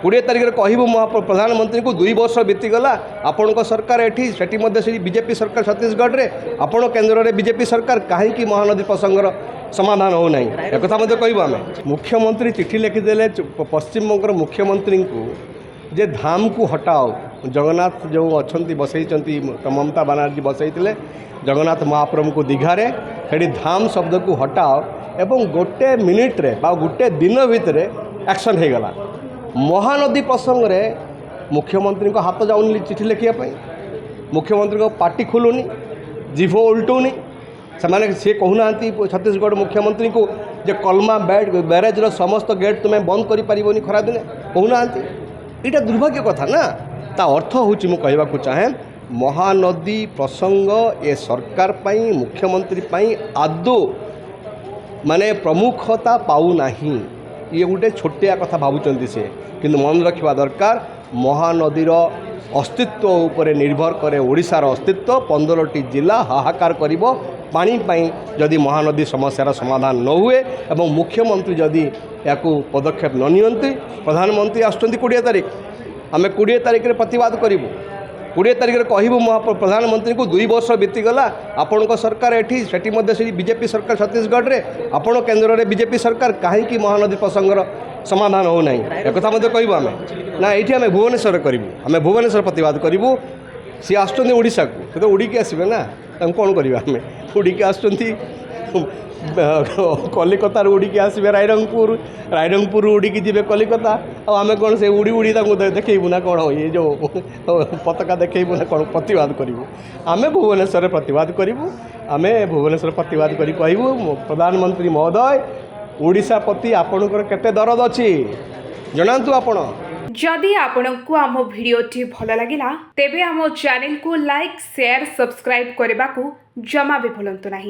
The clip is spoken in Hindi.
कोड़े तारिख में कहूँ प्रधानमंत्री को 2 वर्ष बीतीगला आपण सरकार एटी से बीजेपी सरकार छत्तीसगढ़ में आपण केन्द्र में बीजेपी सरकार कहीं महानदी प्रसंगर समाधान हो नहीं एक कहूँ आम मुख्यमंत्री चिठी लिखिदे पश्चिम बंगर मुख्यमंत्री को जे धाम को हटाओ जगन्नाथ जो अच्छा बसई ममता बानार्जी बसई जगन्नाथ महाप्रभु को दीघारे से धाम शब्द को हटाओ एवं गोटे मिनिट रे बा गोटे दिन भितर एक्शन हो गला महानदी प्रसंग रे मुख्यमंत्री को हाथ जाऊनी चिठी लिखापी मुख्यमंत्री को पार्टी खोलुनी जीभ उल्टुनी से कहूना छत्तीसगढ़ मुख्यमंत्री को जे कलमा बैरेज समस्त गेट तुम्हें बंद कर खरा दिने कहूना यहाँ दुर्भाग्य कथा ना ता अर्थ हूँ मुझे चाहे महानदी प्रसंग ए सरकार पाई मुख्यमंत्री पाई आदौ माने प्रमुखता पाऊना ये गोटे छोटिया कथा भावुं से किंतु मन रखा दरकार महानदीर अस्तित्व उपरे निर्भर करे ओडिशार अस्तित्व 15टी जिला हाहाकार करिबो पानी पाई जदि महानदी समस्यार समाधान न हुए एवं मुख्यमंत्री जदि या पदक्षेप न नियंती प्रधानमंत्री आसुँच 20 तारिख आम 20 तारिख में प्रतिवाद करूँ 20 तारिख में कहूँ प्रधानमंत्री को 2 वर्ष बीतीगला आपण सरकार एटी से बीजेपी सरकार छत्तीसगढ़ में आपण केन्द्र में बीजेपी सरकार कहीं महानदी प्रसंगर समाधान हो नहीं एक कहूँ आम ना ये आम भुवनेश्वर करूँ आम भुवनेश्वर प्रतिवाद करूँ सी आसुँचा को तो उड़ीकी आसबे ना कौन करवा आम उड़ीकी आसुँच कलिकतार उड़ीकी आसबे रायरंगपुर उड़ीकी जी कलिकता आम कौन से उड़ी उड़ी देखू ना कौन ये जो पताका देखू ना कौन प्रतिवाद करूँ आम भुवनेश्वर प्रतिवाद करूँ आम भुवनेश्वर प्रतिवाद कर कहूँ प्रधानमंत्री महोदय ओडिशा प्रति आपणकर केते दरद अच्छी जनातु आपण जदि आपंक आम भिडी भल लगा तेब आम चैनल को लाइक शेयर सब्सक्राइब करने को जमा भी भूलु नहीं।